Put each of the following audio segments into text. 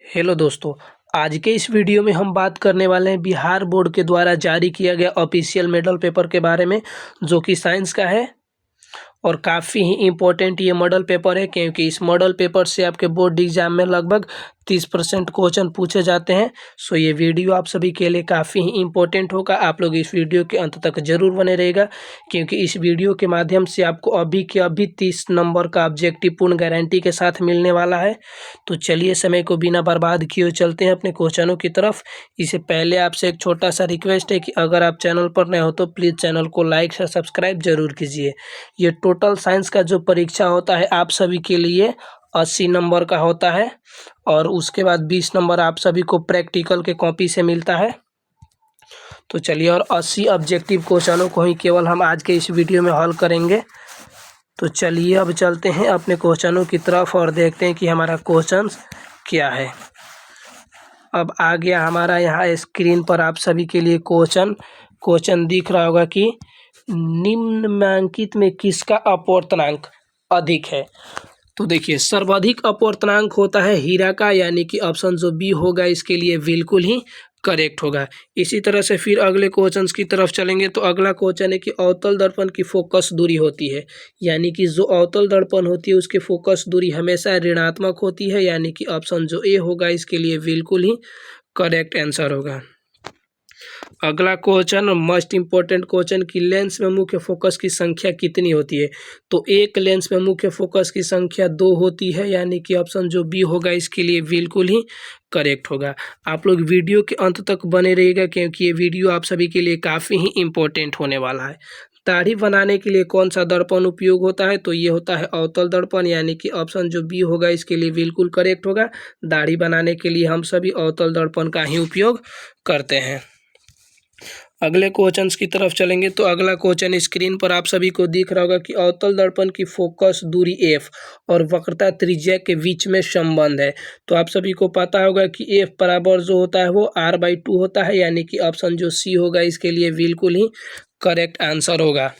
Hello दोस्तों। आज के इस वीडियो में हम बात करने वाले हैं बिहार बोर्ड के द्वारा जारी किया गया ऑफिशियल मॉडल पेपर के बारे में, जो कि साइंस का है और काफ़ी ही इम्पोर्टेंट ये मॉडल पेपर है, क्योंकि इस मॉडल पेपर से आपके बोर्ड एग्जाम में लगभग 30% क्वेश्चन पूछे जाते हैं। सो ये वीडियो आप सभी के लिए काफ़ी ही इम्पोर्टेंट होगा। आप लोग इस वीडियो के अंत तक जरूर बने रहेगा, क्योंकि इस वीडियो के माध्यम से आपको अभी के अभी 30 नंबर का ऑब्जेक्टिव पूर्ण गारंटी के साथ मिलने वाला है। तो चलिए समय को बिना बर्बाद किए चलते हैं अपने क्वेश्चनों की तरफ। इससे पहले आपसे एक छोटा सा रिक्वेस्ट है कि अगर आप चैनल पर नए हो तो प्लीज़ चैनल को लाइक से सब्सक्राइब जरूर कीजिए। ये टोटल साइंस का जो परीक्षा होता है आप सभी के लिए 80 नंबर का होता है, और उसके बाद 20 नंबर आप सभी को प्रैक्टिकल के कॉपी से मिलता है। तो चलिए, और 80 ऑब्जेक्टिव क्वेश्चनों को ही केवल हम आज के इस वीडियो में हल करेंगे। तो चलिए अब चलते हैं अपने क्वेश्चनों की तरफ और देखते हैं कि हमारा क्वेश्चन क्या है। अब आ गया हमारा यहाँ स्क्रीन पर आप सभी के लिए क्वेश्चन दिख रहा होगा कि निम्नलिखित में किसका अपवर्तनांक अधिक है। तो देखिए, सर्वाधिक अपवर्तनांक होता है हीरा का, यानी कि ऑप्शन जो बी होगा इसके लिए बिल्कुल ही करेक्ट होगा। इसी तरह से फिर अगले क्वेश्चंस की तरफ चलेंगे। तो अगला क्वेश्चन है कि अवतल दर्पण की फोकस दूरी होती है, यानी कि जो अवतल दर्पण होती है उसकी फोकस दूरी हमेशा ऋणात्मक होती है, यानी कि ऑप्शन जो ए होगा इसके लिए बिल्कुल ही करेक्ट आंसर होगा। अगला क्वेश्चन मोस्ट इंपॉर्टेंट क्वेश्चन कि लेंस में मुख्य फोकस की संख्या कितनी होती है। तो एक लेंस में मुख्य फोकस की संख्या 2 होती है, यानी कि ऑप्शन जो बी होगा इसके लिए बिल्कुल ही करेक्ट होगा। आप लोग वीडियो के अंत तक बने रहिएगा, क्योंकि ये वीडियो आप सभी के लिए काफ़ी ही इम्पोर्टेंट होने वाला है। दाढ़ी बनाने के लिए कौन सा दर्पण उपयोग होता है। तो ये होता है अवतल दर्पण, यानी कि ऑप्शन जो बी होगा इसके लिए बिल्कुल करेक्ट होगा। दाढ़ी बनाने के लिए हम सभी अवतल दर्पण का ही उपयोग करते हैं। अगले क्वेश्चंस की तरफ चलेंगे। तो अगला क्वेश्चन स्क्रीन पर आप सभी को दिख रहा होगा कि अवतल दर्पण की फोकस दूरी एफ और वक्रता त्रिज्या के बीच में संबंध है। तो आप सभी को पता होगा कि एफ बराबर जो होता है वो r/2 होता है, यानी कि ऑप्शन जो सी होगा इसके लिए बिल्कुल ही करेक्ट आंसर होगा।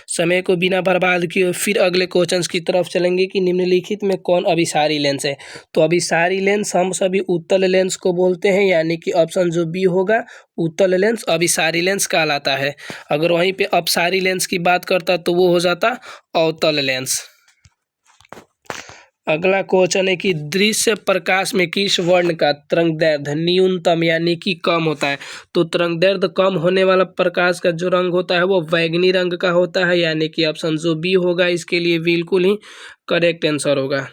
समय को बिना बर्बाद किए फिर अगले क्वेश्चंस की तरफ चलेंगे कि निम्नलिखित में कौन अभिसारी लेंस है। तो अभिसारी लेंस हम सभी उत्तल लेंस को बोलते हैं, यानी कि ऑप्शन जो बी होगा उत्तल लेंस अभिसारी लेंस कहलाता है। अगर वहीं पे अपसारी लेंस की बात करता तो वो हो जाता अवतल लेंस। अगला क्वेश्चन है कि दृश्य प्रकाश में किस वर्ण का तरंगदैर्ध्य न्यूनतम यानी कि कम होता है। तो तरंगदैर्ध्य कम होने वाला प्रकाश का जो रंग होता है वो बैंगनी रंग का होता है, यानी कि ऑप्शन जो बी होगा इसके लिए बिल्कुल ही करेक्ट आंसर होगा।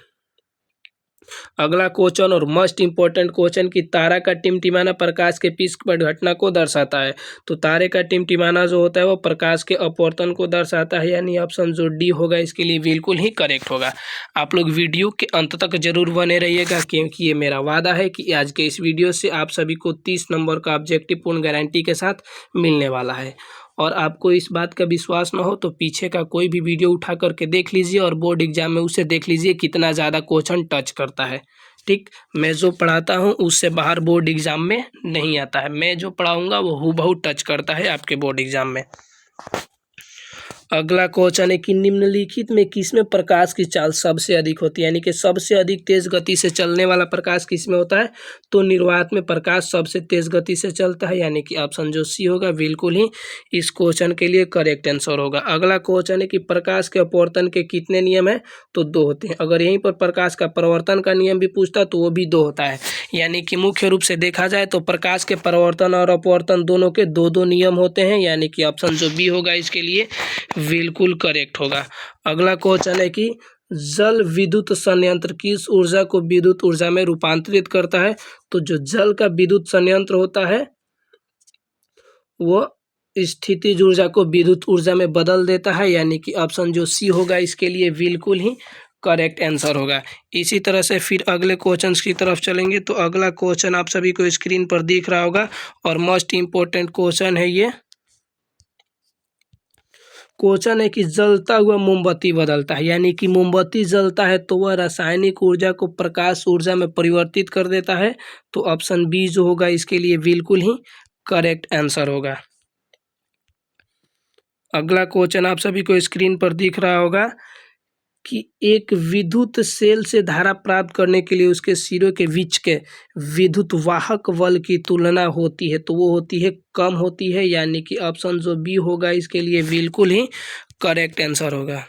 अगला क्वेश्चन और मोस्ट इंपॉर्टेंट क्वेश्चन कि तारा का टिमटिमाना प्रकाश के पृष्ठ पर घटना को दर्शाता है। तो तारे का टिमटिमाना जो होता है वो प्रकाश के अपवर्तन को दर्शाता है, यानी ऑप्शन जो डी होगा इसके लिए बिल्कुल ही करेक्ट होगा। आप लोग वीडियो के अंत तक जरूर बने रहिएगा, क्योंकि ये मेरा वादा है कि आज के इस वीडियो से आप सभी को 30 नंबर का ऑब्जेक्टिव पूर्ण गारंटी के साथ मिलने वाला है। और आपको इस बात का विश्वास ना हो तो पीछे का कोई भी वीडियो उठा करके देख लीजिए और बोर्ड एग्जाम में उसे देख लीजिए कितना ज़्यादा क्वेश्चन टच करता है। ठीक, मैं जो पढ़ाता हूँ उससे बाहर बोर्ड एग्जाम में नहीं आता है। मैं जो पढ़ाऊँगा वो हूबहू टच करता है आपके बोर्ड एग्जाम में। अगला क्वेश्चन है कि निम्नलिखित में किसमें प्रकाश की चाल सबसे अधिक होती है, यानी कि सबसे अधिक तेज गति से चलने वाला प्रकाश किसमें होता है। तो निर्वात में प्रकाश सबसे तेज गति से चलता है, यानी कि ऑप्शन जो सी होगा बिल्कुल ही इस क्वेश्चन के लिए करेक्ट आंसर होगा। अगला क्वेश्चन है कि प्रकाश के अपवर्तन के कितने नियम है। तो 2 होते हैं। अगर यहीं पर प्रकाश का परावर्तन का नियम भी पूछता तो वो भी 2 होता है, यानी कि मुख्य रूप से देखा जाए तो प्रकाश के परावर्तन और अपवर्तन दोनों के 2-2 नियम होते हैं, यानी कि ऑप्शन जो बी होगा इसके लिए बिल्कुल करेक्ट होगा। अगला क्वेश्चन है कि जल विद्युत संयंत्र किस ऊर्जा को विद्युत ऊर्जा में रूपांतरित करता है। तो जो जल का विद्युत संयंत्र होता है वो स्थितिज ऊर्जा को विद्युत ऊर्जा में बदल देता है, यानी कि ऑप्शन जो सी होगा इसके लिए बिल्कुल ही करेक्ट आंसर होगा। इसी तरह से फिर अगले क्वेश्चंस की तरफ चलेंगे। तो अगला क्वेश्चन आप सभी को स्क्रीन पर दिख रहा होगा और मोस्ट इंपॉर्टेंट क्वेश्चन है ये। क्वेश्चन है कि जलता हुआ मोमबत्ती बदलता है, यानी कि मोमबत्ती जलता है तो वह रासायनिक ऊर्जा को प्रकाश ऊर्जा में परिवर्तित कर देता है। तो ऑप्शन बी जो होगा इसके लिए बिल्कुल ही करेक्ट आंसर होगा। अगला क्वेश्चन आप सभी को स्क्रीन पर दिख रहा होगा कि एक विद्युत सेल से धारा प्राप्त करने के लिए उसके सिरों के बीच के विद्युत वाहक बल की तुलना होती है, तो वो होती है कम होती है, यानी कि ऑप्शन जो बी होगा इसके लिए बिल्कुल ही करेक्ट आंसर होगा।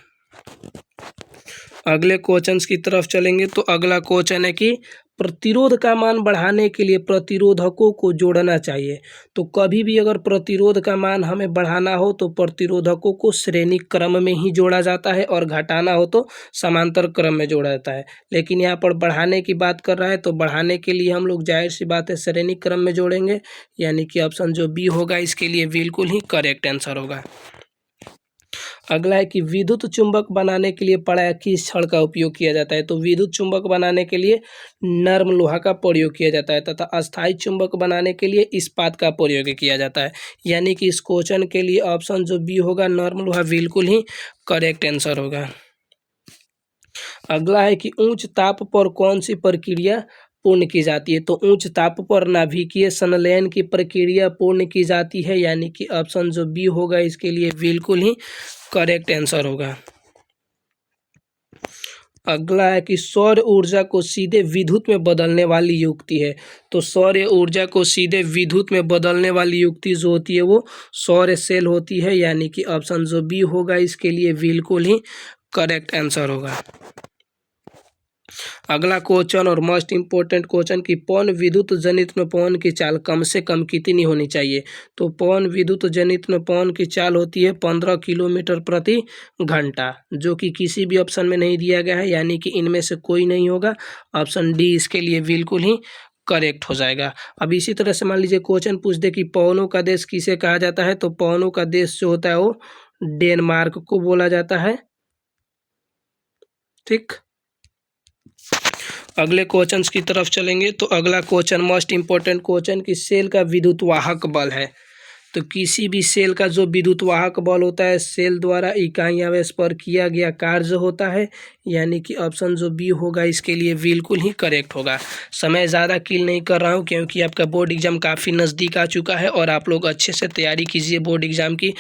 अगले क्वेश्चंस की तरफ चलेंगे तो अगला क्वेश्चन है कि प्रतिरोध का मान बढ़ाने के लिए प्रतिरोधकों को जोड़ना चाहिए। तो कभी भी अगर प्रतिरोध का मान हमें बढ़ाना हो तो प्रतिरोधकों को श्रेणी क्रम में ही जोड़ा जाता है और घटाना हो तो समांतर क्रम में जोड़ा जाता है। लेकिन यहाँ पर बढ़ाने की बात कर रहा है तो बढ़ाने के लिए हम लोग जाहिर सी बात है श्रेणी क्रम में जोड़ेंगे, यानी कि ऑप्शन जो बी होगा इसके लिए बिल्कुल ही करेक्ट आंसर होगा। अगला है कि विद्युत चुंबक बनाने के लिए प्रायः किस छड़ का उपयोग किया जाता है। तो विद्युत चुंबक बनाने के लिए नर्म लोहा का प्रयोग किया जाता है तथा अस्थायी चुंबक बनाने के लिए इस्पात का प्रयोग किया जाता है, यानी कि इस क्वेश्चन के लिए ऑप्शन जो बी होगा नर्म लोहा बिल्कुल ही करेक्ट आंसर होगा। अगला है कि उच्च ताप पर कौन सी प्रक्रिया पूर्ण की जाती है। तो उच्च ताप पर नाभिकीय संलयन की प्रक्रिया पूर्ण की जाती है, यानी कि ऑप्शन जो बी होगा इसके लिए बिल्कुल ही करेक्ट आंसर होगा। अगला है कि सौर ऊर्जा को सीधे विद्युत में बदलने वाली युक्ति है। तो सौर ऊर्जा को सीधे विद्युत में बदलने वाली युक्ति जो होती है वो सौर सेल होती है, यानी कि ऑप्शन जो बी होगा इसके लिए बिल्कुल ही करेक्ट आंसर होगा। अगला क्वेश्चन और मोस्ट इम्पोर्टेंट क्वेश्चन कि पवन विद्युत जनित में पवन की चाल कम से कम कितनी होनी चाहिए। तो पवन विद्युत जनित में पवन की चाल होती है 15 किलोमीटर प्रति घंटा, जो कि किसी भी ऑप्शन में नहीं दिया गया है, यानी कि इनमें से कोई नहीं होगा। ऑप्शन डी इसके लिए बिल्कुल ही करेक्ट हो जाएगा। अब इसी तरह से मान लीजिए क्वेश्चन पूछ दे कि पवनों का देश किसे कहा जाता है। तो पवनों का देश जो होता है वो डेनमार्क को बोला जाता है। ठीक, अगले क्वेश्चंस की तरफ चलेंगे तो अगला क्वेश्चन मोस्ट इम्पोर्टेंट क्वेश्चन कि सेल का विद्युत वाहक बल है। तो किसी भी सेल का जो विद्युत वाहक बल होता है सेल द्वारा इकाई आवेश पर किया गया कार्य होता है, यानी कि ऑप्शन जो बी होगा इसके लिए बिल्कुल ही करेक्ट होगा। समय ज़्यादा किल नहीं कर रहा हूँ क्योंकि आपका बोर्ड एग्जाम काफ़ी नज़दीक आ चुका है और आप लोग अच्छे से तैयारी कीजिए बोर्ड एग्जाम की।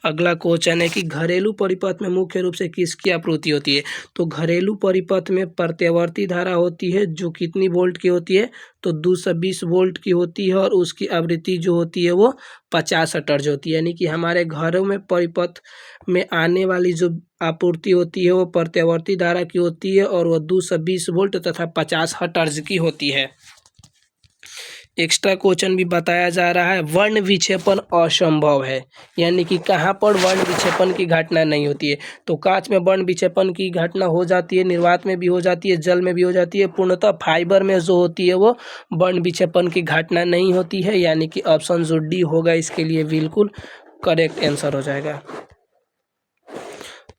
अगला क्वेश्चन है कि घरेलू परिपथ में मुख्य रूप से किसकी आपूर्ति होती है। तो घरेलू परिपथ में प्रत्यावर्ती धारा होती है जो कितनी वोल्ट की होती है। तो 220 वोल्ट की होती है और उसकी आवृत्ति जो होती है वो 50 हर्ट्ज होती है, यानी कि हमारे घरों में परिपथ में आने वाली जो आपूर्ति होती है वो प्रत्यावर्ती धारा की होती है और वह 220 वोल्ट तथा 50 हर्ट्ज की होती है। एक्स्ट्रा क्वेश्चन भी बताया जा रहा है वर्ण विक्षेपण असंभव है, यानी कि कहाँ पर वर्ण विक्षेपण की घटना नहीं होती है। तो कांच में वर्ण विक्षेपण की घटना हो जाती है, निर्वात में भी हो जाती है, जल में भी हो जाती है, पूर्णतः फाइबर में जो होती है वो वर्ण विक्षेपण की घटना नहीं होती है, यानी कि ऑप्शन जो डी होगा इसके लिए बिल्कुल करेक्ट आंसर हो जाएगा।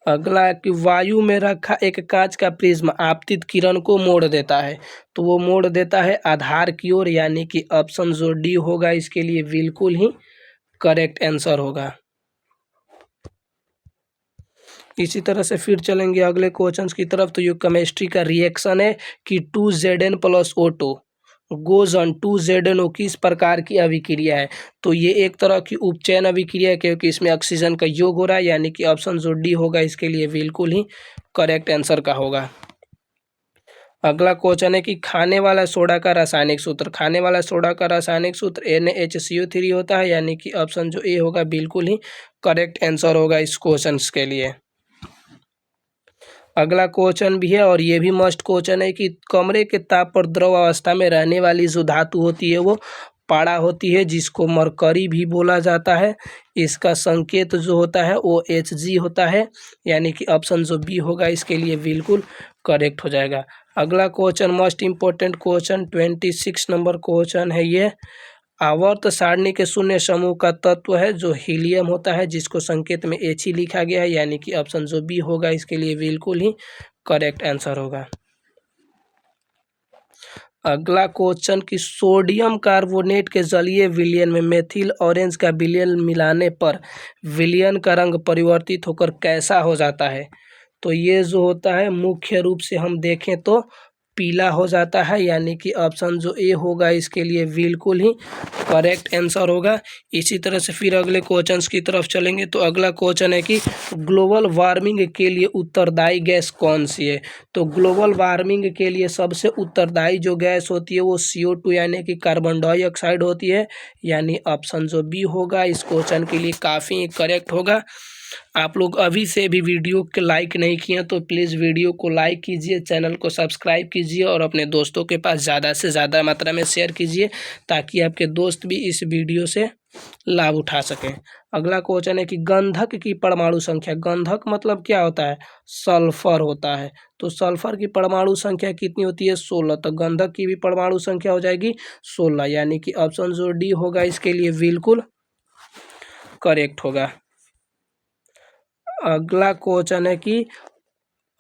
अगला कि वायु में रखा एक कांच का प्रिज्म आपतित किरण को मोड़ देता है। तो वो मोड़ देता है आधार की ओर, यानी कि ऑप्शन जो डी होगा इसके लिए बिल्कुल ही करेक्ट आंसर होगा। इसी तरह से फिर चलेंगे अगले क्वेश्चंस की तरफ। तो ये केमिस्ट्री का रिएक्शन है कि 2Zn + O2 goes on 2ZnO किस प्रकार की अभिक्रिया है। तो ये एक तरह की उपचयन अभिक्रिया है क्योंकि इसमें ऑक्सीजन का योग हो रहा है, यानी कि ऑप्शन जो डी होगा इसके लिए बिल्कुल ही करेक्ट आंसर का होगा। अगला क्वेश्चन है कि खाने वाला सोडा का रासायनिक सूत्र। खाने वाला सोडा का रासायनिक सूत्र NaHCO3 होता है, यानी कि ऑप्शन जो ए होगा बिल्कुल ही करेक्ट आंसर होगा इस क्वेश्चन के लिए। अगला क्वेश्चन भी है और ये भी मस्ट क्वेश्चन है कि कमरे के ताप पर द्रव अवस्था में रहने वाली जो धातु होती है वो पाड़ा होती है, जिसको मरकरी भी बोला जाता है। इसका संकेत जो होता है वो Hg होता है, यानी कि ऑप्शन जो बी होगा इसके लिए बिल्कुल करेक्ट हो जाएगा। अगला question most important question 26 number question है ये। आवर्त सारणी के शून्य समूह का तत्व है जो हीलियम होता है, जिसको संकेत में He लिखा गया है, यानी कि ऑप्शन जो बी होगा इसके लिए बिल्कुल ही करेक्ट आंसर होगा। अगला क्वेश्चन कि सोडियम कार्बोनेट के जलीय विलयन में मेथिल ऑरेंज का विलयन मिलाने पर विलयन का रंग परिवर्तित होकर कैसा हो जाता है। तो ये जो होता है मुख्य रूप से हम देखें तो पीला हो जाता है, यानी कि ऑप्शन जो ए होगा इसके लिए बिल्कुल ही करेक्ट आंसर होगा। इसी तरह से फिर अगले क्वेश्चंस की तरफ चलेंगे। तो अगला क्वेश्चन है कि ग्लोबल वार्मिंग के लिए उत्तरदायी गैस कौन सी है। तो ग्लोबल वार्मिंग के लिए सबसे उत्तरदायी जो गैस होती है वो CO2 यानी कि कार्बन डाइऑक्साइड होती है, यानी ऑप्शन जो बी होगा इस क्वेश्चन के लिए काफ़ी करेक्ट होगा। आप लोग अभी से भी वीडियो के लाइक नहीं किए तो प्लीज़ वीडियो को लाइक कीजिए, चैनल को सब्सक्राइब कीजिए और अपने दोस्तों के पास ज़्यादा से ज़्यादा मात्रा में शेयर कीजिए ताकि आपके दोस्त भी इस वीडियो से लाभ उठा सकें। अगला क्वेश्चन है कि गंधक की परमाणु संख्या, गंधक मतलब क्या होता है, सल्फर होता है। तो सल्फर की परमाणु संख्या कितनी होती है, 16। तो गंधक की भी परमाणु संख्या हो जाएगी 16, यानी कि ऑप्शन जो डी होगा इसके लिए बिल्कुल करेक्ट होगा। अगला क्वेश्चन है कि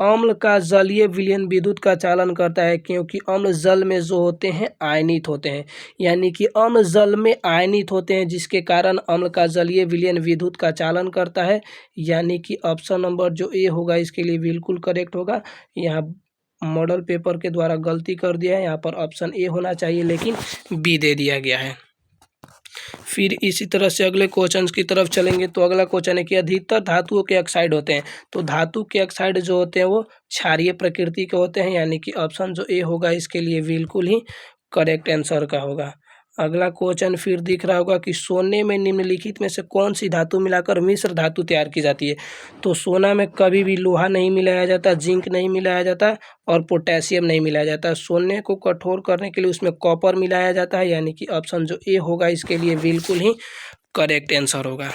अम्ल का जलीय विलयन विद्युत का चालन करता है क्योंकि अम्ल जल में जो होते हैं आयनित होते हैं, यानी कि अम्ल जल में आयनित होते हैं जिसके कारण अम्ल का जलीय विलयन विद्युत का चालन करता है, यानी कि ऑप्शन नंबर जो ए होगा इसके लिए बिल्कुल करेक्ट होगा। यहाँ मॉडल पेपर के द्वारा गलती कर दिया है, यहाँ पर ऑप्शन ए होना चाहिए लेकिन बी दे दिया गया है। फिर इसी तरह से अगले क्वेश्चन की तरफ चलेंगे। तो अगला क्वेश्चन है कि अधिकतर धातुओं के ऑक्साइड होते हैं। तो धातु के ऑक्साइड जो होते हैं वो क्षारीय प्रकृति के होते हैं, यानी कि ऑप्शन जो ए होगा इसके लिए बिल्कुल ही करेक्ट आंसर का होगा। अगला क्वेश्चन फिर दिख रहा होगा कि सोने में निम्नलिखित में से कौन सी धातु मिलाकर मिश्र धातु तैयार की जाती है। तो सोना में कभी भी लोहा नहीं मिलाया जाता, जिंक नहीं मिलाया जाता और पोटेशियम नहीं मिलाया जाता। सोने को कठोर करने के लिए उसमें कॉपर मिलाया जाता है, यानी कि ऑप्शन जो ए होगा इसके लिए बिल्कुल ही करेक्ट आंसर होगा।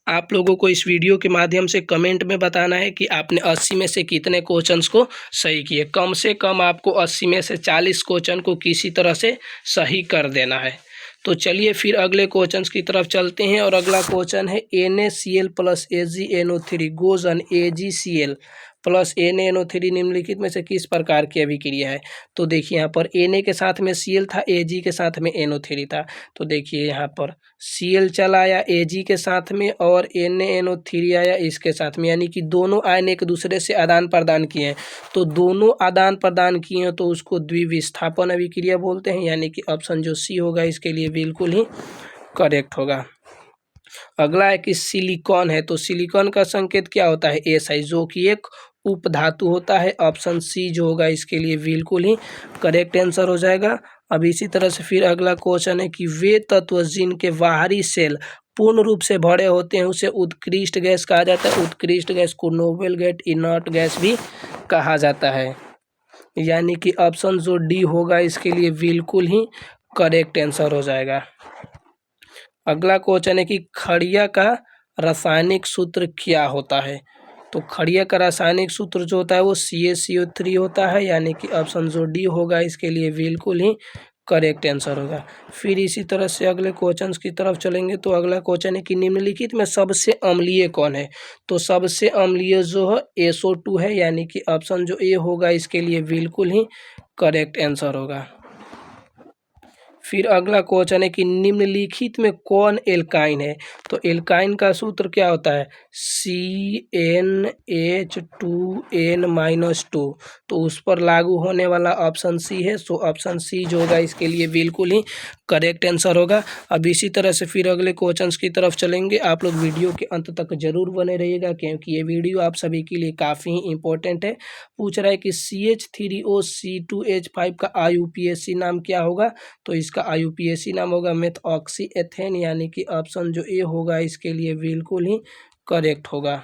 आप लोगों को इस वीडियो के माध्यम से कमेंट में बताना है कि आपने 80 में से कितने क्वेश्चंस को सही किए। कम से कम आपको 80 में से 40 क्वेश्चन को किसी तरह से सही कर देना है। तो चलिए फिर अगले क्वेश्चंस की तरफ चलते हैं और अगला क्वेश्चन है NaCl plus AgNO3 goes on AgCl plus NaNO3 निम्नलिखित में से किस प्रकार की अभिक्रिया है। तो देखिए यहाँ पर Na के साथ में Cl था, Ag के साथ में NO3 था। तो देखिए यहाँ पर Cl चला आया Ag के साथ में और NaNO3 आया इसके साथ में, यानी कि दोनों आयन एक दूसरे से आदान प्रदान किए हैं। तो दोनों आदान प्रदान किए हैं तो उसको द्विविस्थापन अभिक्रिया बोलते हैं, यानी कि ऑप्शन जो सी होगा इसके लिए बिल्कुल ही करेक्ट होगा। अगला है कि सिलिकॉन है। तो सिलिकॉन का संकेत क्या होता है, SI, जो कि एक उपधातु होता है। ऑप्शन सी जो होगा इसके लिए बिल्कुल ही करेक्ट आंसर हो जाएगा। अब इसी तरह से फिर अगला क्वेश्चन है कि वे तत्व जिनके बाहरी सेल पूर्ण रूप से भरे होते हैं उसे उत्कृष्ट गैस कहा जाता है। उत्कृष्ट गैस को नोबल गैस, इनर्ट गैस भी कहा जाता है, यानी कि ऑप्शन जो डी होगा इसके लिए बिल्कुल ही करेक्ट आंसर हो जाएगा। अगला क्वेश्चन है कि खड़िया का रासायनिक सूत्र क्या होता है। तो खड़िया का रासायनिक सूत्र जो होता है वो CaCO3 होता है, यानी कि ऑप्शन जो डी होगा इसके लिए बिल्कुल ही करेक्ट आंसर होगा। फिर इसी तरह से अगले क्वेश्चंस की तरफ चलेंगे। तो अगला क्वेश्चन है कि निम्नलिखित में सबसे अम्लीय कौन है। तो सबसे अम्लीय जो है SO2 है, यानी कि ऑप्शन जो ए होगा इसके लिए बिल्कुल ही करेक्ट आंसर होगा। फिर अगला क्वेश्चन है कि निम्नलिखित में कौन एल्काइन है। तो एल्काइन का सूत्र क्या होता है, CnH2n-2। तो उस पर लागू होने वाला ऑप्शन सी है, सो ऑप्शन सी जो होगा इसके लिए बिल्कुल ही करेक्ट आंसर होगा। अब इसी तरह से फिर अगले क्वेश्चंस की तरफ चलेंगे। आप लोग वीडियो के अंत तक जरूर बने रहिएगा क्योंकि ये वीडियो आप सभी के लिए काफ़ी ही इंपॉर्टेंट है। पूछ रहा है कि CH3OC2H5 का IUPAC नाम क्या होगा। तो इसका IUPAC नाम होगा मेथऑक्सी एथेन, यानी कि ऑप्शन जो ए होगा इसके लिए बिल्कुल ही करेक्ट होगा।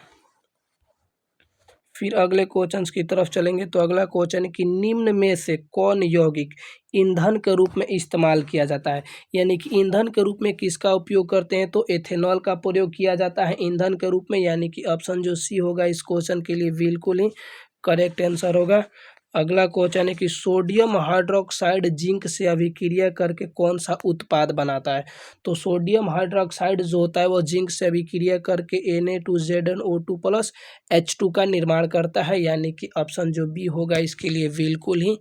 फिर अगले क्वेश्चंस की तरफ चलेंगे। तो अगला क्वेश्चन है कि निम्न में से कौन यौगिक ईंधन के रूप में इस्तेमाल किया जाता है, यानी कि ईंधन के रूप में किसका उपयोग करते हैं। तो एथेनॉल का प्रयोग किया जाता है ईंधन के रूप में, यानी कि ऑप्शन जो सी होगा इस क्वेश्चन के लिए बिल्कुल ही करेक्ट आंसर होगा। अगला क्वेश्चन है कि सोडियम हाइड्रोक्साइड जिंक से अभिक्रिया करके कौन सा उत्पाद बनाता है। तो सोडियम हाइड्रोक्साइड जो होता है वो जिंक से अभिक्रिया करके Na2ZnO2 प्लस H2 का निर्माण करता है, यानी कि ऑप्शन जो बी होगा इसके लिए बिल्कुल ही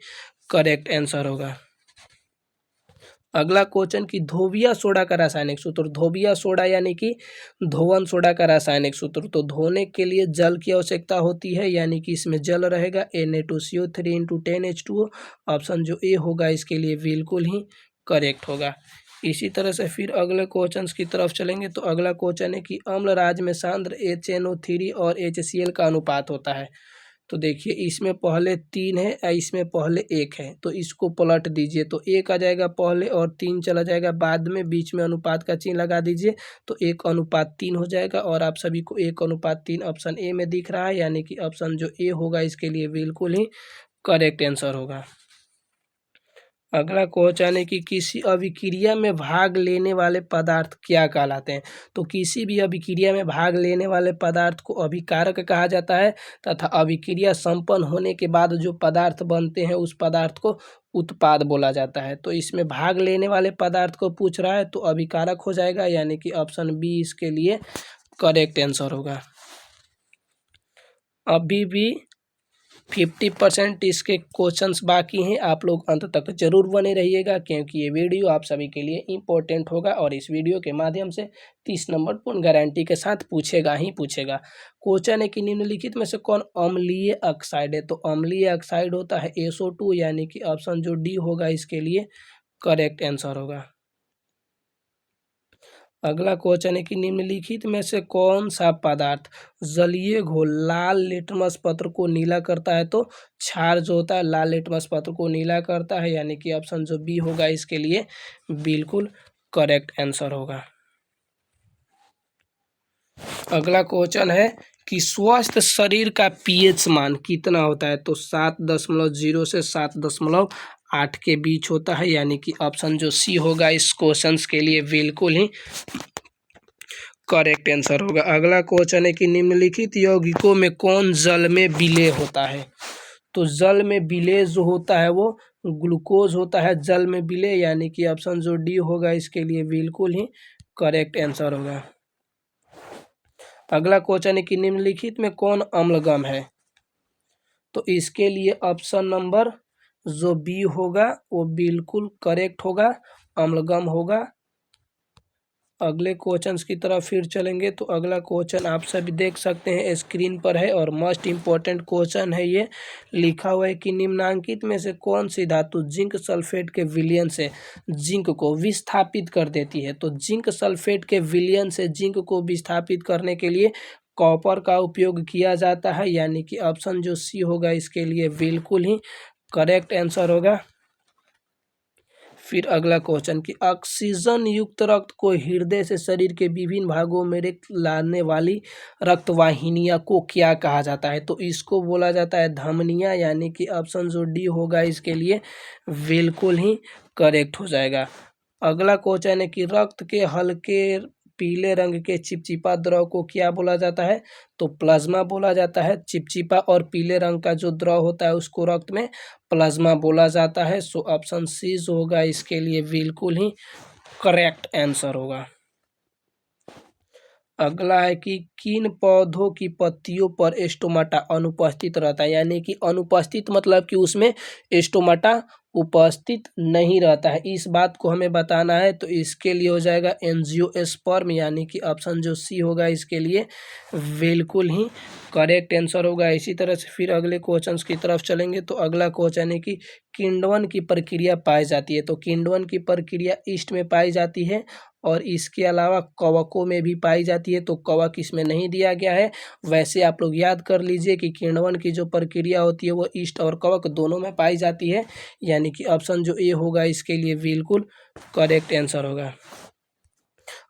करेक्ट आंसर होगा। अगला क्वेश्चन कि धोबिया सोडा का रासायनिक सूत्र। धोबिया सोडा यानी कि धोवन सोडा का रासायनिक सूत्र। तो धोने के लिए जल की आवश्यकता होती है, यानी कि इसमें जल रहेगा Na2CO3 इंटू 10H2O। ऑप्शन जो ए होगा इसके लिए बिल्कुल ही करेक्ट होगा। इसी तरह से फिर अगले क्वेश्चन की तरफ चलेंगे। तो अगला क्वेश्चन है कि अम्ल राज में सांद्र HNO3 और HCl का अनुपात होता है। तो देखिए इसमें पहले 3 है और इसमें पहले 1 है, तो इसको पलट दीजिए तो 1 आ जाएगा पहले और 3 चला जाएगा बाद में, बीच में अनुपात का चिन्ह लगा दीजिए तो 1:3 हो जाएगा। और आप सभी को 1:3 ऑप्शन ए में दिख रहा है, यानी कि ऑप्शन जो ए होगा इसके लिए बिल्कुल ही करेक्ट आंसर होगा। अगला क्वेश्चन है कि किसी अभिक्रिया में भाग लेने वाले पदार्थ क्या कहलाते हैं। तो किसी भी अभिक्रिया में भाग लेने वाले पदार्थ को अभिकारक कहा जाता है, तथा अभिक्रिया संपन्न होने के बाद जो पदार्थ बनते हैं उस पदार्थ को उत्पाद बोला जाता है। तो इसमें भाग लेने वाले पदार्थ को पूछ रहा है तो अभिकारक हो जाएगा, यानी कि ऑप्शन बी इसके लिए करेक्ट आंसर होगा। अभी भी 50% इसके क्वेश्चंस बाकी हैं, आप लोग अंत तक जरूर बने रहिएगा क्योंकि ये वीडियो आप सभी के लिए इम्पोर्टेंट होगा और इस वीडियो के माध्यम से 30 नंबर पूर्ण गारंटी के साथ पूछेगा ही पूछेगा। क्वेश्चन है कि निम्नलिखित में से कौन अम्लीय ऑक्साइड है। तो अम्लीय ऑक्साइड होता है SO2, यानी कि ऑप्शन जो डी होगा इसके लिए करेक्ट आंसर होगा। अगला क्वेश्चन है कि निम्नलिखित में से कौन सा पदार्थ जलीय घोल लाल लिटमस पत्र को नीला करता है। तो क्षार जो होता है लाल लिटमस पत्र को नीला करता है, यानी कि ऑप्शन जो बी होगा इसके लिए बिल्कुल करेक्ट आंसर होगा। अगला क्वेश्चन है कि स्वस्थ शरीर का पीएच मान कितना होता है। तो 7.0 से 7.8 के बीच होता है, यानी कि ऑप्शन जो सी होगा इस क्वेश्चन के लिए बिल्कुल ही करेक्ट आंसर होगा। अगला क्वेश्चन है कि निम्नलिखित यौगिकों में कौन जल में विलेय होता है। तो जल में विलेय जो होता है वो ग्लूकोज होता है जल में विलेय, यानी कि ऑप्शन जो डी होगा इसके लिए बिल्कुल ही करेक्ट आंसर होगा। अगला क्वेश्चन है कि निम्नलिखित में कौन अम्लगम है। तो इसके लिए ऑप्शन नंबर जो बी होगा वो बिल्कुल करेक्ट होगा, अम्लगम होगा। अगले क्वेश्चंस की तरफ फिर चलेंगे। तो अगला क्वेश्चन आप सभी देख सकते हैं स्क्रीन पर है और मोस्ट इम्पॉर्टेंट क्वेश्चन है ये। लिखा हुआ है कि निम्नांकित में से कौन सी धातु जिंक सल्फेट के विलयन से जिंक को विस्थापित कर देती है। तो जिंक सल्फेट के विलयन से जिंक को विस्थापित करने के लिए कॉपर का उपयोग किया जाता है, यानी कि ऑप्शन जो सी होगा इसके लिए बिल्कुल ही करेक्ट आंसर होगा। फिर अगला क्वेश्चन कि ऑक्सीजन युक्त रक्त को हृदय से शरीर के विभिन्न भागों में लाने वाली रक्तवाहिनियां को क्या कहा जाता है। तो इसको बोला जाता है धमनियां, यानी कि ऑप्शन जो डी होगा इसके लिए बिल्कुल ही करेक्ट हो जाएगा। अगला क्वेश्चन है कि रक्त के हल्के पीले रंग के चिपचिपा द्रव को क्या बोला जाता है। तो प्लाज्मा बोला जाता है। चिपचिपा और पीले रंग का जो द्रव होता है उसको रक्त में प्लाज्मा बोला जाता है। सो ऑप्शन सी जो होगा इसके लिए बिल्कुल ही करेक्ट आंसर होगा। अगला है कि किन पौधों की पत्तियों पर स्टोमाटा अनुपस्थित रहता है, यानी कि अनुपस्थित मतलब कि उसमें स्टोमाटा उपस्थित नहीं रहता है, इस बात को हमें बताना है। तो इसके लिए हो जाएगा एंजियोस्पर्म, यानी कि ऑप्शन जो सी होगा इसके लिए बिल्कुल ही करेक्ट आंसर होगा। इसी तरह से फिर अगले क्वेश्चंस की तरफ चलेंगे। तो अगला क्वेश्चन है कि किण्वन की प्रक्रिया पाई जाती है। तो किण्वन की प्रक्रिया ईस्ट में पाई जाती है और इसके अलावा कवकों में भी पाई जाती है। तो कवक इसमें नहीं दिया गया है। वैसे आप लोग याद कर लीजिए कि किण्वन की जो प्रक्रिया होती है वो ईस्ट और कवक दोनों में पाई जाती है, यानी कि ऑप्शन जो ए होगा इसके लिए बिल्कुल करेक्ट आंसर होगा।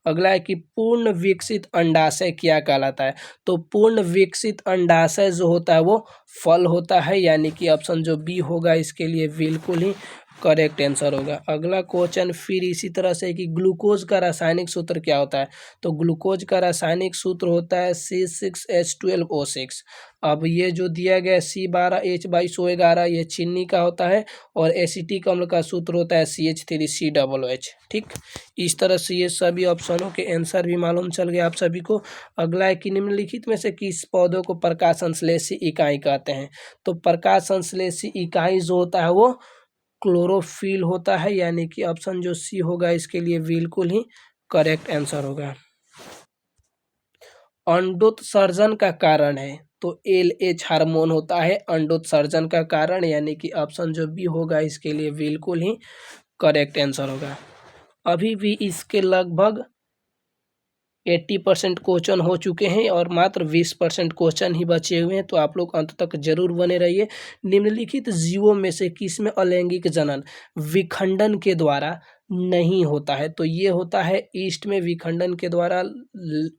अगला है कि पूर्ण विकसित अंडाशय क्या कहलाता है। तो पूर्ण विकसित अंडाशय जो होता है वो फल होता है, यानी कि ऑप्शन जो बी होगा इसके लिए बिल्कुल ही करेक्ट आंसर होगा। अगला क्वेश्चन फिर इसी तरह से कि ग्लूकोज का रासायनिक सूत्र क्या होता है। तो ग्लूकोज का रासायनिक सूत्र होता है C6H12O6। अब ये जो दिया गया C12H22O11 ये चीनी का होता है और एसिटिक अम्ल का सूत्र होता है CH3COOH। ठीक, इस तरह से ये सभी ऑप्शनों के आंसर भी मालूम चल गए आप सभी को। अगला है कि निम्नलिखित में से किस पौधों को प्रकाश संश्लेषी इकाई कहते हैं। तो प्रकाश संश्लेषी इकाई जो होता है वो क्लोरोफिल होता है, यानी कि ऑप्शन जो सी होगा इसके लिए बिल्कुल ही करेक्ट आंसर होगा। अंडोत्सर्जन का कारण है, तो LH हार्मोन होता है अंडोत्सर्जन का कारण, यानी कि ऑप्शन जो बी होगा इसके लिए बिल्कुल ही करेक्ट आंसर होगा। अभी भी इसके लगभग 80% क्वेश्चन हो चुके हैं और मात्र 20% क्वेश्चन ही बचे हुए हैं, तो आप लोग अंत तक जरूर बने रहिए। निम्नलिखित जीवों में से किसमें अलैंगिक जनन विखंडन के द्वारा नहीं होता है? तो ये होता है ईस्ट में विखंडन के द्वारा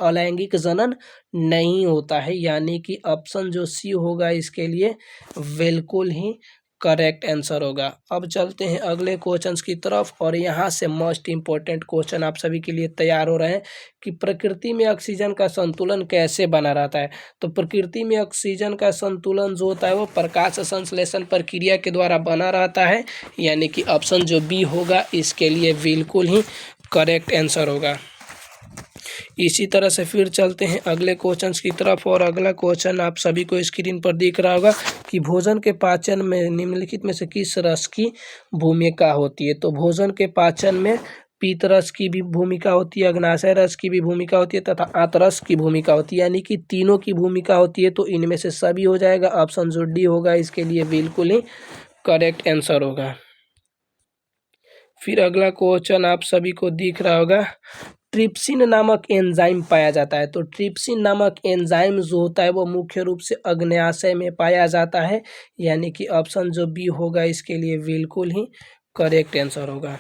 अलैंगिक जनन नहीं होता है, यानी कि ऑप्शन जो सी होगा इसके लिए बिल्कुल ही करेक्ट आंसर होगा। अब चलते हैं अगले क्वेश्चंस की तरफ, और यहाँ से मोस्ट इम्पोर्टेंट क्वेश्चन आप सभी के लिए तैयार हो रहे हैं कि प्रकृति में ऑक्सीजन का संतुलन कैसे बना रहता है? तो प्रकृति में ऑक्सीजन का संतुलन जो होता है वो प्रकाश संश्लेषण प्रक्रिया के द्वारा बना रहता है, यानी कि ऑप्शन जो बी होगा इसके लिए बिल्कुल ही करेक्ट आंसर होगा। इसी तरह से फिर चलते हैं अगले क्वेश्चंस की तरफ, और अगला क्वेश्चन आप सभी को स्क्रीन पर दिख रहा होगा कि भोजन के पाचन में निम्नलिखित में से किस रस की भूमिका होती है? तो भोजन के पाचन में पीत रस की भी भूमिका होती है, अग्नाशय रस की भी भूमिका होती है तथा आंतरस की भूमिका होती है, यानी कि तीनों की भूमिका होती है। तो इनमें से सभी हो जाएगा, ऑप्शन जो डी होगा इसके लिए बिल्कुल ही करेक्ट आंसर होगा। फिर अगला क्वेश्चन आप सभी को दिख रहा होगा, ट्रिप्सिन नामक एंजाइम पाया जाता है। तो ट्रिप्सिन नामक एंजाइम जो होता है वो मुख्य रूप से अग्न्याशय में पाया जाता है, यानी कि ऑप्शन जो बी होगा इसके लिए बिल्कुल ही करेक्ट आंसर होगा।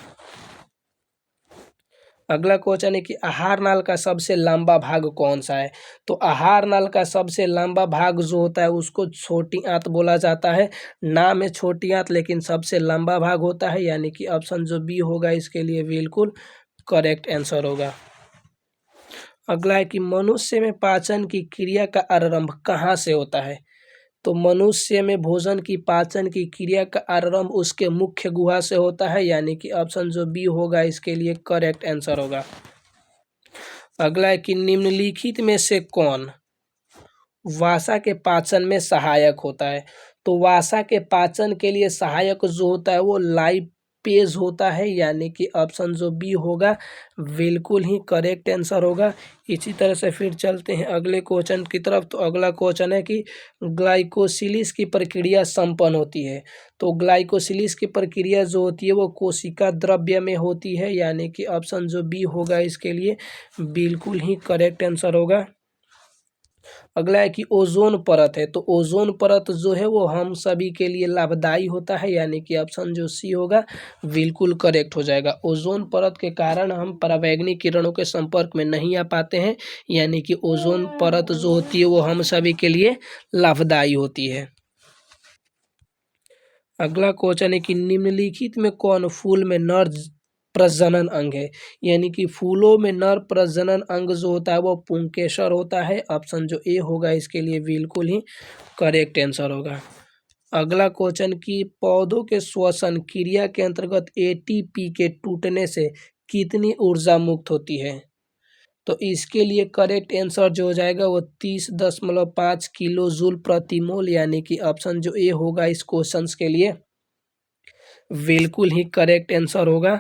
अगला क्वेश्चन है कि आहार नाल का सबसे लंबा भाग कौन सा है? तो आहार नाल का सबसे लंबा भाग जो होता है उसको छोटी आंत बोला जाता है। नाम है छोटी आंत लेकिन सबसे लंबा भाग होता है, यानी कि ऑप्शन जो बी होगा इसके लिए बिल्कुल करेक्ट आंसर होगा। अगला है कि मनुष्य में पाचन की क्रिया का आरंभ कहाँ से होता है? तो मनुष्य में भोजन की पाचन की क्रिया का आरंभ उसके मुख्य गुहा से होता है, यानी कि ऑप्शन जो बी होगा इसके लिए करेक्ट आंसर होगा। अगला है कि निम्नलिखित में से कौन वसा के पाचन में सहायक होता है? तो वसा के पाचन के लिए सहायक जो होता है वो लाइपेज होता है, यानी कि ऑप्शन जो बी होगा बिल्कुल ही करेक्ट आंसर होगा। इसी तरह से फिर चलते हैं अगले क्वेश्चन की तरफ, तो अगला क्वेश्चन है कि ग्लाइकोसिलिस की प्रक्रिया संपन्न होती है। तो ग्लाइकोसिलिस की प्रक्रिया जो होती है वो कोशिका द्रव्य में होती है, यानी कि ऑप्शन जो बी होगा इसके लिए बिल्कुल ही करेक्ट आंसर होगा। अगला है कि ओजोन परत है, तो ओजोन परत जो है वो हम सभी के लिए लाभदायी होता है, यानी कि ऑप्शन जो सी होगा बिल्कुल करेक्ट हो जाएगा। ओजोन परत के कारण हम पराबैंगनी किरणों के संपर्क में नहीं आ पाते हैं, यानी कि ओजोन परत जो होती है वो हम सभी के लिए लाभदायी होती है। अगला क्वेश्चन है कि निम्नलिखित में कौन फूल में नर प्रजनन अंग है? यानी कि फूलों में नर प्रजनन अंग जो होता है वो पुंकेसर होता है, ऑप्शन जो ए होगा इसके लिए बिल्कुल ही करेक्ट आंसर होगा। अगला क्वेश्चन कि पौधों के श्वसन क्रिया के अंतर्गत ATP के टूटने से कितनी ऊर्जा मुक्त होती है? तो इसके लिए करेक्ट आंसर जो हो जाएगा वो 30.5 किलो जूल प्रति मोल, यानी कि ऑप्शन जो ए होगा इस क्वेश्चन के लिए बिल्कुल ही करेक्ट आंसर होगा।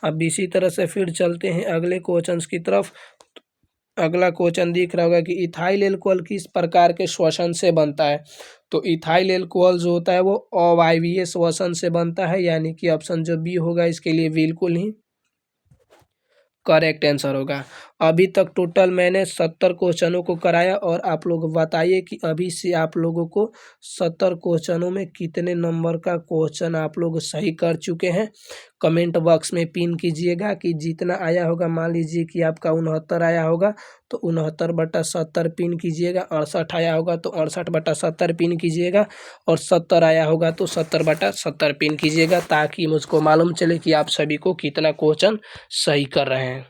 अब इसी तरह से फिर चलते हैं अगले क्वेश्चन की तरफ। अगला क्वेश्चन दिख रहा होगा कि इथाइल एल्कोहल किस प्रकार के श्वसन से बनता है? तो इथाइल एल्कोहल जो होता है वो अवायवीय श्वसन से बनता है, यानी कि ऑप्शन जो बी होगा इसके लिए बिल्कुल ही करेक्ट आंसर होगा। अभी तक टोटल मैंने 70 क्वेश्चनों को कराया, और आप लोग बताइए कि अभी से आप लोगों को 70 क्वेश्चनों में कितने नंबर का क्वेश्चन आप लोग सही कर चुके हैं। कमेंट बॉक्स में पिन कीजिएगा कि जितना आया होगा, मान लीजिए कि आपका 69 आया होगा तो 69/70 पिन कीजिएगा, 68 आया होगा तो 68/70 पिन कीजिएगा, और 70 आया होगा तो 70/70 पिन कीजिएगा, ताकि मुझको मालूम चले कि आप सभी को कितना क्वेश्चन सही कर रहे हैं।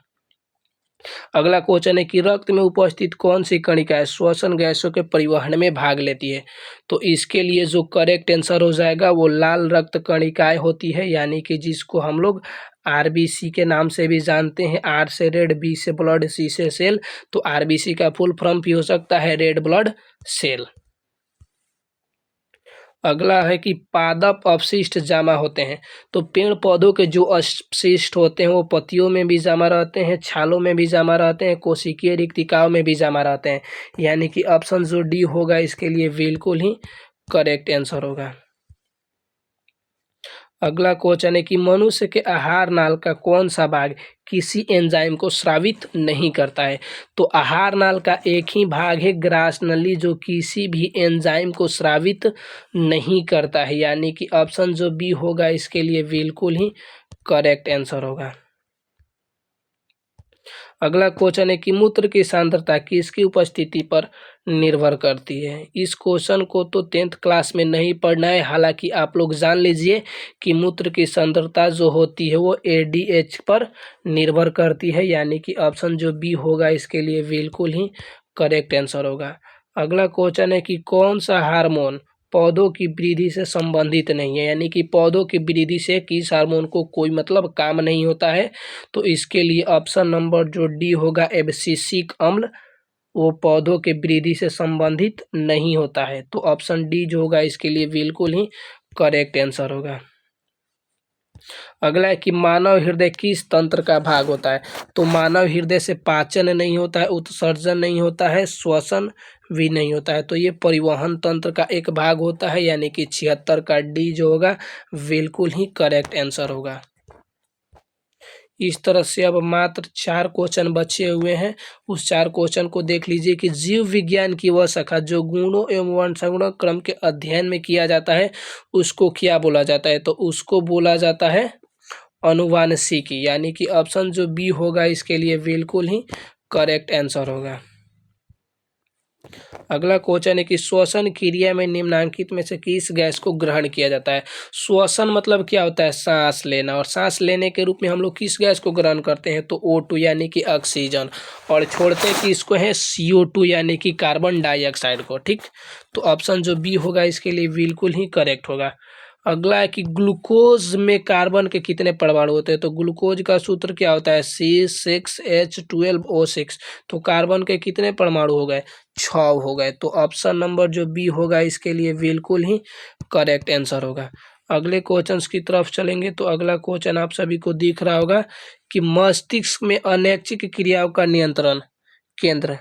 अगला क्वेश्चन है कि रक्त में उपस्थित कौन सी कणिकाएं श्वसन गैसों के परिवहन में भाग लेती है? तो इसके लिए जो करेक्ट आंसर हो जाएगा वो लाल रक्त कणिकाएं होती है, यानी कि जिसको हम लोग RBC के नाम से भी जानते हैं। R से रेड, B से ब्लड, C से सेल, तो RBC का फुल फॉर्म भी हो सकता है रेड ब्लड सेल। अगला है कि पादप अवशिष्ट जमा होते हैं। तो पेड़ पौधों के जो अवशिष्ट होते हैं वो पत्तियों में भी जमा रहते हैं, छालों में भी जमा रहते हैं, कोशिकीय रिक्तिकाओं में भी जमा रहते हैं, यानी कि ऑप्शन जो डी होगा इसके लिए बिल्कुल ही करेक्ट आंसर होगा। अगला क्वेश्चन है कि मनुष्य के आहार नाल का कौन सा भाग किसी एंजाइम को स्रावित नहीं करता है। तो आहार नाल का एक ही भाग है ग्रास नली, जो किसी भी एंजाइम को स्रावित नहीं करता है, यानी कि ऑप्शन जो बी होगा इसके लिए बिल्कुल ही करेक्ट आंसर होगा। अगला क्वेश्चन है कि मूत्र की सांद्रता किसकी उपस्थिति पर निर्भर करती है। इस क्वेश्चन को तो 10th क्लास में नहीं पढ़ना है, हालांकि आप लोग जान लीजिए कि मूत्र की सांद्रता जो होती है वो ADH पर निर्भर करती है, यानी कि ऑप्शन जो बी होगा इसके लिए बिल्कुल ही करेक्ट आंसर होगा। अगला क्वेश्चन है कि कौन सा हार्मोन पौधों की वृद्धि से संबंधित नहीं है, यानी कि पौधों की वृद्धि से किस हार्मोन को कोई मतलब काम नहीं होता है। तो इसके लिए ऑप्शन नंबर जो डी होगा एब्सिसिक अम्ल, वो पौधों के वृद्धि से संबंधित नहीं होता है। तो ऑप्शन डी जो होगा इसके लिए बिल्कुल ही करेक्ट आंसर होगा। अगला है कि मानव हृदय किस तंत्र का भाग होता है। तो मानव हृदय से पाचन नहीं होता है, उत्सर्जन नहीं होता है, श्वसन भी नहीं होता है, तो ये परिवहन तंत्र का एक भाग होता है, यानी कि 76 का डी जो होगा बिल्कुल ही करेक्ट आंसर होगा। इस तरह से अब मात्र 4 क्वेश्चन बचे हुए हैं, उस 4 क्वेश्चन को देख लीजिए कि जीव विज्ञान की वह शाखा जो गुणों एवं वंशाणु क्रम के अध्ययन में किया जाता है उसको क्या बोला जाता है। तो उसको बोला जाता है अनुवांशिकी, यानी कि ऑप्शन जो बी होगा इसके लिए बिल्कुल ही करेक्ट आंसर होगा। अगला क्वेश्चन है कि श्वसन क्रिया में निम्नांकित में से किस गैस को ग्रहण किया जाता है। श्वसन मतलब क्या होता है, सांस लेना, और सांस लेने के रूप में हम लोग किस गैस को ग्रहण करते हैं, तो O2 यानी कि ऑक्सीजन, और छोड़ते कि इसको है CO2 यानी कि कार्बन डाइऑक्साइड को। ठीक, तो ऑप्शन जो बी होगा इसके लिए बिल्कुल ही करेक्ट होगा। अगला है कि ग्लूकोज में कार्बन के कितने परमाणु होते हैं। तो ग्लूकोज का सूत्र क्या होता है, C6H12O6। तो कार्बन के कितने परमाणु हो गए, 6 हो गए। तो ऑप्शन नंबर जो बी होगा इसके लिए बिल्कुल ही करेक्ट आंसर होगा। अगले क्वेश्चन की तरफ चलेंगे। तो अगला क्वेश्चन आप सभी को दिख रहा होगा कि मस्तिष्क में अनैच्छिक क्रियाओं का नियंत्रण केंद्र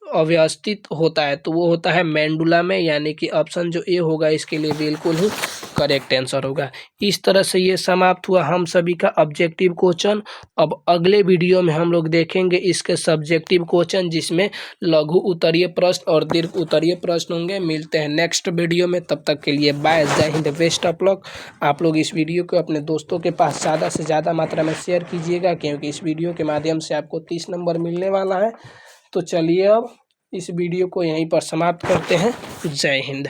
अव्यवस्थित होता है, तो वो होता है मेंडुला में, यानी कि ऑप्शन जो ए होगा इसके लिए बिल्कुल ही करेक्ट आंसर होगा। इस तरह से ये समाप्त हुआ हम सभी का ऑब्जेक्टिव क्वेश्चन। अब अगले वीडियो में हम लोग देखेंगे इसके सब्जेक्टिव क्वेश्चन, जिसमें लघु उत्तरीय प्रश्न और दीर्घ उत्तरीय प्रश्न होंगे। मिलते हैं नेक्स्ट वीडियो में, तब तक के लिए बाय, जय हिंद, बेस्ट ऑफ लक। आप लोग इस वीडियो को अपने दोस्तों के पास ज़्यादा से ज़्यादा मात्रा में शेयर कीजिएगा, क्योंकि इस वीडियो के माध्यम से आपको 30 नंबर मिलने वाला है। तो चलिए अब इस वीडियो को यहीं पर समाप्त करते हैं। जय हिंद।